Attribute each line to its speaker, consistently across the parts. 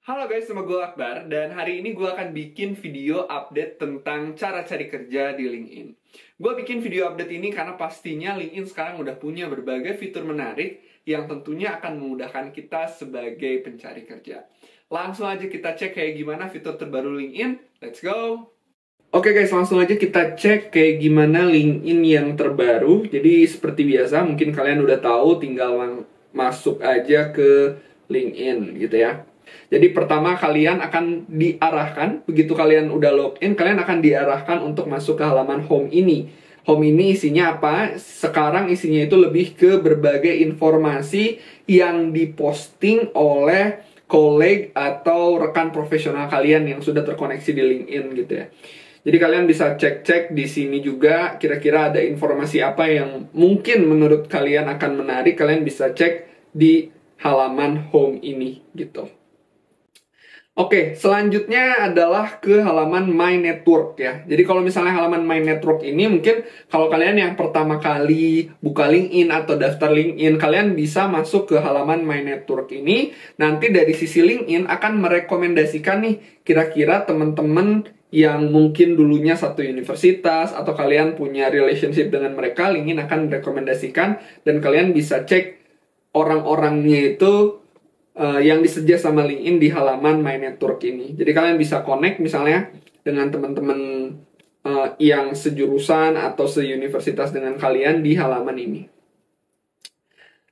Speaker 1: Halo guys, nama gue Akbar dan hari ini gue akan bikin video update tentang cara cari kerja di LinkedIn. Gue bikin video update ini karena pastinya LinkedIn sekarang udah punya berbagai fitur menarik yang tentunya akan memudahkan kita sebagai pencari kerja. Langsung aja kita cek kayak gimana fitur terbaru LinkedIn. Let's go! Oke guys, langsung aja kita cek kayak gimana LinkedIn yang terbaru. Jadi seperti biasa, mungkin kalian udah tahu, tinggal masuk aja ke LinkedIn gitu ya. Jadi pertama kalian akan diarahkan, begitu kalian udah login, kalian akan diarahkan untuk masuk ke halaman home ini. Home ini isinya apa? Sekarang isinya itu lebih ke berbagai informasi yang diposting oleh koleg atau rekan profesional kalian yang sudah terkoneksi di LinkedIn gitu ya. Jadi kalian bisa cek-cek di sini juga kira-kira ada informasi apa yang mungkin menurut kalian akan menarik, kalian bisa cek di halaman home ini gitu. Oke, selanjutnya adalah ke halaman My Network ya. Jadi kalau misalnya halaman My Network ini mungkin kalau kalian yang pertama kali buka LinkedIn atau daftar LinkedIn, kalian bisa masuk ke halaman My Network ini. Nanti dari sisi LinkedIn akan merekomendasikan nih kira-kira teman-teman yang mungkin dulunya satu universitas atau kalian punya relationship dengan mereka, LinkedIn akan merekomendasikan dan kalian bisa cek orang-orangnya itu yang disedia sama LinkedIn di halaman My Network ini. Jadi kalian bisa connect misalnya dengan teman-teman yang sejurusan atau seuniversitas dengan kalian di halaman ini.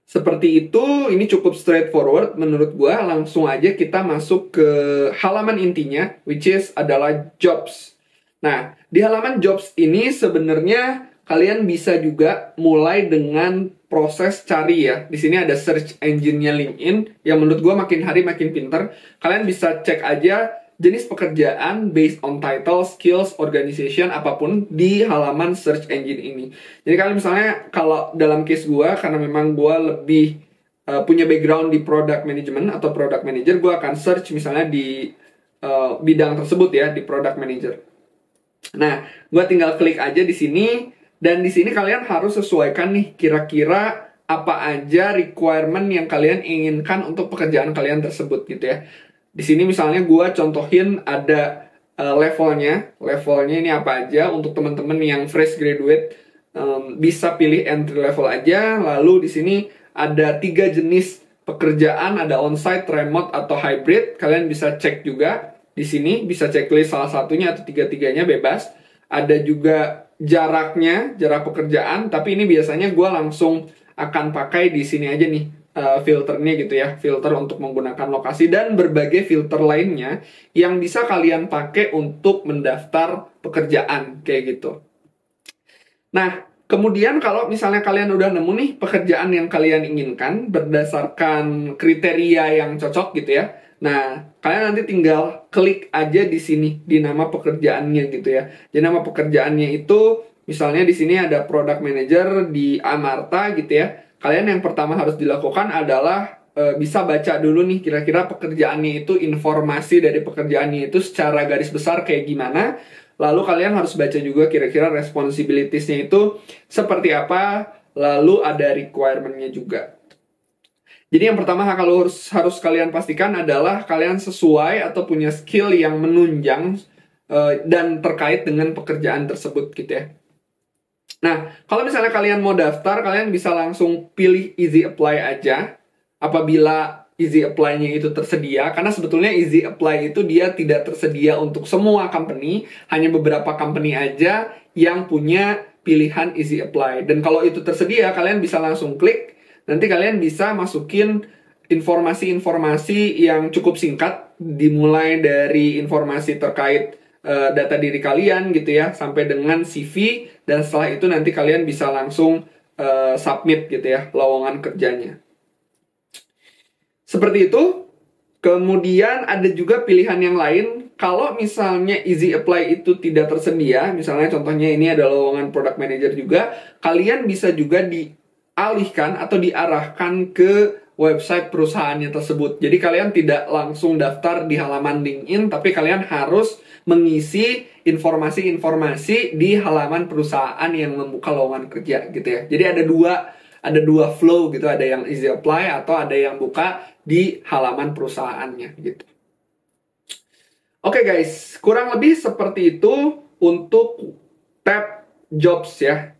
Speaker 1: Seperti itu, ini cukup straightforward menurut gua. Langsung aja kita masuk ke halaman intinya, which is adalah jobs. Nah, di halaman jobs ini sebenarnya kalian bisa juga mulai dengan proses cari ya. Di sini ada search engine-nya LinkedIn yang menurut gue makin hari makin pinter. Kalian bisa cek aja jenis pekerjaan based on title, skills, organization, apapun di halaman search engine ini. Jadi kalian misalnya kalau dalam case gue, karena memang gue lebih punya background di product management atau product manager, gue akan search misalnya di bidang tersebut ya, di product manager. Nah, gue tinggal klik aja di sini. Dan di sini kalian harus sesuaikan nih kira-kira apa aja requirement yang kalian inginkan untuk pekerjaan kalian tersebut gitu ya. Di sini misalnya gue contohin ada levelnya. Levelnya ini apa aja untuk teman-teman yang fresh graduate, bisa pilih entry level aja. Lalu di sini ada 3 jenis pekerjaan, ada onsite, remote atau hybrid. Kalian bisa cek juga di sini, bisa checklist salah satunya atau 3-tiganya bebas. Ada juga jarak pekerjaan, tapi ini biasanya gue langsung akan pakai di sini aja nih filternya gitu ya, filter untuk menggunakan lokasi dan berbagai filter lainnya yang bisa kalian pakai untuk mendaftar pekerjaan kayak gitu. Nah, kemudian kalau misalnya kalian udah nemu nih pekerjaan yang kalian inginkan berdasarkan kriteria yang cocok gitu ya. Nah, kalian nanti tinggal klik aja di sini di nama pekerjaannya gitu ya. Jadi nama pekerjaannya itu misalnya di sini ada product manager di Amarta gitu ya. Kalian yang pertama harus dilakukan adalah bisa baca dulu nih kira-kira pekerjaannya itu, informasi dari pekerjaannya itu secara garis besar kayak gimana. Lalu kalian harus baca juga kira-kira responsibilities-nya itu seperti apa. Lalu ada requirement-nya juga. Jadi yang pertama harus kalian pastikan adalah kalian sesuai atau punya skill yang menunjang dan terkait dengan pekerjaan tersebut gitu ya. Nah, kalau misalnya kalian mau daftar, kalian bisa langsung pilih easy apply aja apabila easy apply-nya itu tersedia. Karena sebetulnya easy apply itu dia tidak tersedia untuk semua company, hanya beberapa company aja yang punya pilihan easy apply. Dan kalau itu tersedia, kalian bisa langsung klik. Nanti kalian bisa masukin informasi-informasi yang cukup singkat, dimulai dari informasi terkait data diri kalian gitu ya, sampai dengan CV, dan setelah itu nanti kalian bisa langsung submit gitu ya, lowongan kerjanya. Seperti itu. Kemudian ada juga pilihan yang lain, kalau misalnya easy apply itu tidak tersedia, misalnya contohnya ini ada lowongan product manager juga, kalian bisa juga dialihkan atau diarahkan ke website perusahaannya tersebut. Jadi kalian tidak langsung daftar di halaman LinkedIn, tapi kalian harus mengisi informasi-informasi di halaman perusahaan yang membuka lowongan kerja gitu ya. Jadi ada dua flow gitu, ada yang easy apply atau ada yang buka di halaman perusahaannya gitu. Oke guys, kurang lebih seperti itu untuk tab jobs ya.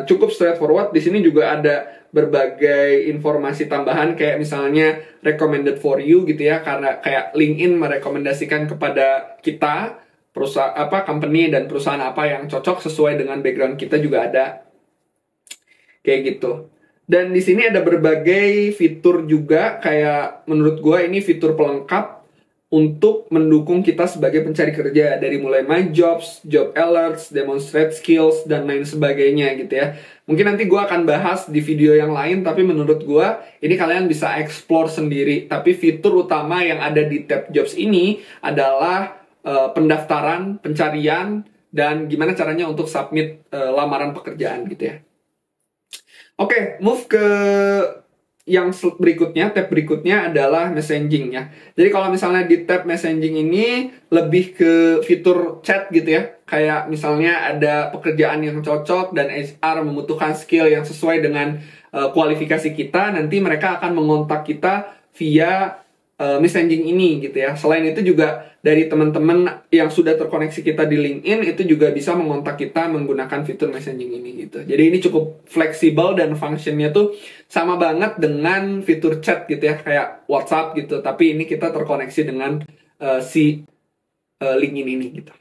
Speaker 1: Cukup straightforward. Di sini juga ada berbagai informasi tambahan kayak misalnya recommended for you gitu ya, karena kayak LinkedIn merekomendasikan kepada kita perusahaan apa, company dan perusahaan apa yang cocok sesuai dengan background kita juga ada kayak gitu. Dan di sini ada berbagai fitur juga, kayak menurut gue ini fitur pelengkap untuk mendukung kita sebagai pencari kerja, dari mulai My Jobs, Job Alerts, Demonstrate Skills, dan lain sebagainya gitu ya. Mungkin nanti gue akan bahas di video yang lain, tapi menurut gue ini kalian bisa explore sendiri. Tapi fitur utama yang ada di tab Jobs ini adalah pendaftaran, pencarian, dan gimana caranya untuk submit lamaran pekerjaan gitu ya. Oke, move ke yang berikutnya, tab berikutnya adalah messaging ya. Jadi kalau misalnya di tab messaging ini lebih ke fitur chat gitu ya. Kayak misalnya ada pekerjaan yang cocok dan HR membutuhkan skill yang sesuai dengan kualifikasi kita, nanti mereka akan mengontak kita via messaging ini gitu ya. Selain itu juga dari teman-teman yang sudah terkoneksi kita di LinkedIn itu juga bisa mengontak kita menggunakan fitur messaging ini gitu. Jadi ini cukup fleksibel dan functionnya tuh sama banget dengan fitur chat gitu ya, kayak WhatsApp gitu. Tapi ini kita terkoneksi dengan si LinkedIn ini gitu.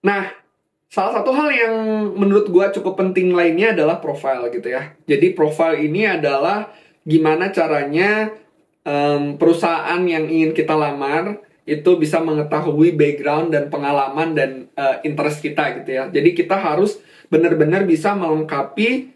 Speaker 1: Nah, salah satu hal yang menurut gue cukup penting lainnya adalah profile gitu ya. Jadi profile ini adalah gimana caranya perusahaan yang ingin kita lamar itu bisa mengetahui background dan pengalaman dan interest kita gitu ya. Jadi kita harus benar-benar bisa melengkapi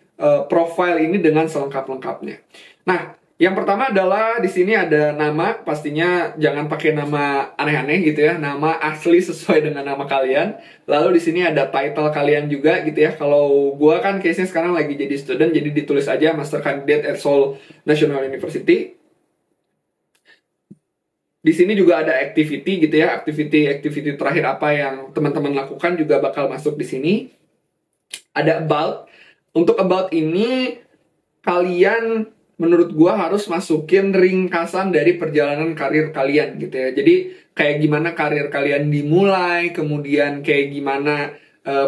Speaker 1: profile ini dengan selengkap-lengkapnya. Nah, yang pertama adalah di sini ada nama, pastinya jangan pakai nama aneh-aneh gitu ya, nama asli sesuai dengan nama kalian. Lalu di sini ada title kalian juga gitu ya. Kalau gua kan case-nya sekarang lagi jadi student, jadi ditulis aja Master Candidate at Seoul National University. Di sini juga ada activity gitu ya, activity terakhir apa yang teman-teman lakukan juga bakal masuk di sini. Ada about. Untuk about ini kalian menurut gua harus masukin ringkasan dari perjalanan karir kalian gitu ya. Jadi kayak gimana karir kalian dimulai, kemudian kayak gimana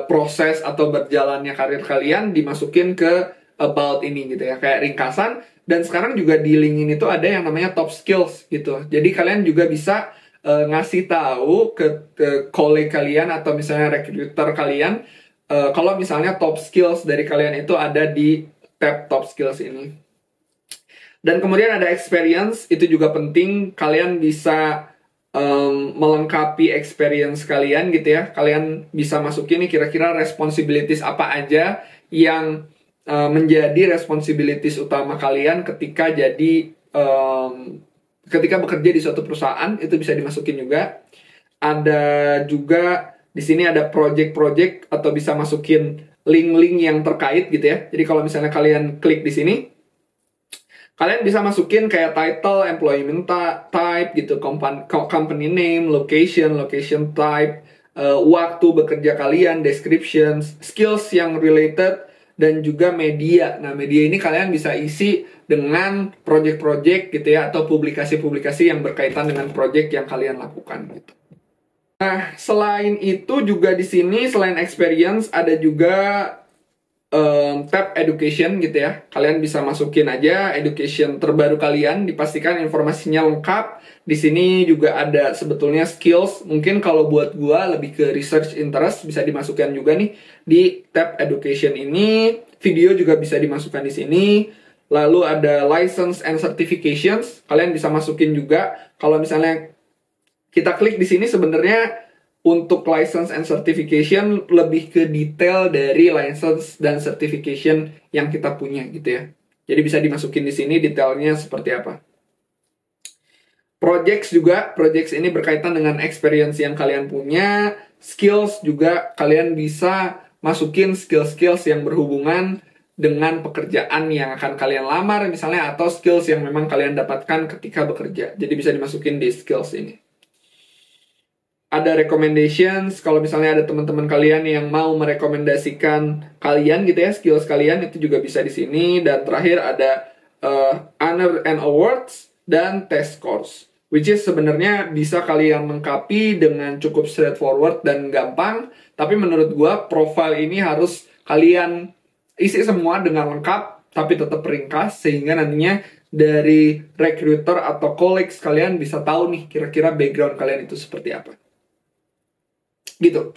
Speaker 1: proses atau berjalannya karir kalian dimasukin ke about ini gitu ya, kayak ringkasan. Dan sekarang juga di LinkedIn itu ada yang namanya top skills gitu. Jadi kalian juga bisa ngasih tahu ke kolega kalian atau misalnya recruiter kalian kalau misalnya top skills dari kalian itu ada di tab top skills ini. Dan kemudian ada experience, itu juga penting. Kalian bisa melengkapi experience kalian gitu ya. Kalian bisa masukin nih kira-kira responsibilities apa aja yang menjadi responsibilities utama kalian ketika ketika bekerja di suatu perusahaan, itu bisa dimasukin juga. Ada juga di sini ada project-project atau bisa masukin link-link yang terkait gitu ya. Jadi kalau misalnya kalian klik di sini, kalian bisa masukin kayak title, employment type gitu, company name, location type, waktu bekerja kalian, descriptions, skills yang related, dan juga media. Nah, media ini kalian bisa isi dengan project-project gitu ya, atau publikasi-publikasi yang berkaitan dengan project yang kalian lakukan gitu. Nah, selain itu juga di sini selain experience ada juga tab education gitu ya. Kalian bisa masukin aja education terbaru kalian, dipastikan informasinya lengkap. Di sini juga ada sebetulnya skills. Mungkin kalau buat gua lebih ke research interest bisa dimasukkan juga nih di tab education ini. Video juga bisa dimasukkan di sini. Lalu ada license and certifications. Kalian bisa masukin juga. Kalau misalnya kita klik di sini sebenarnya untuk license and certification lebih ke detail dari license dan certification yang kita punya gitu ya. Jadi bisa dimasukin di sini detailnya seperti apa. Projects juga, projects ini berkaitan dengan experience yang kalian punya. Skills juga kalian bisa masukin skill-skills yang berhubungan dengan pekerjaan yang akan kalian lamar misalnya, atau skills yang memang kalian dapatkan ketika bekerja. Jadi bisa dimasukin di skills ini. Ada recommendations, kalau misalnya ada teman-teman kalian yang mau merekomendasikan kalian gitu ya, skills kalian itu juga bisa di sini. Dan terakhir ada honor and awards dan test scores. which is sebenarnya bisa kalian lengkapi dengan cukup straightforward dan gampang. Tapi menurut gue profile ini harus kalian isi semua dengan lengkap, tapi tetap ringkas, sehingga nantinya dari recruiter atau colleagues kalian bisa tahu nih kira-kira background kalian itu seperti apa. Gitu.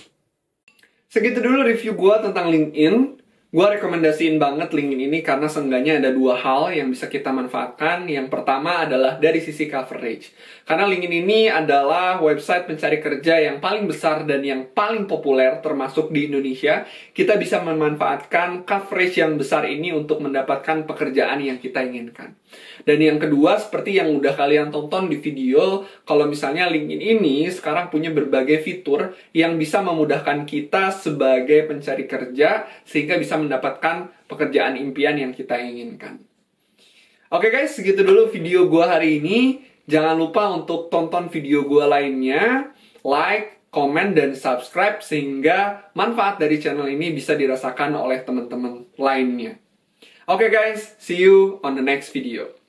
Speaker 1: Segitu dulu review gue tentang LinkedIn. Gue rekomendasiin banget LinkedIn ini karena seenggaknya ada dua hal yang bisa kita manfaatkan. Yang pertama adalah dari sisi coverage. Karena LinkedIn ini adalah website pencari kerja yang paling besar dan yang paling populer termasuk di Indonesia. Kita bisa memanfaatkan coverage yang besar ini untuk mendapatkan pekerjaan yang kita inginkan. Dan yang kedua, seperti yang udah kalian tonton di video, kalau misalnya LinkedIn ini sekarang punya berbagai fitur yang bisa memudahkan kita sebagai pencari kerja sehingga bisa mendapatkan pekerjaan impian yang kita inginkan. Oke guys, segitu dulu video gue hari ini. Jangan lupa untuk tonton video gue lainnya, like, komen, dan subscribe sehingga manfaat dari channel ini bisa dirasakan oleh teman-teman lainnya. Oke guys, see you on the next video.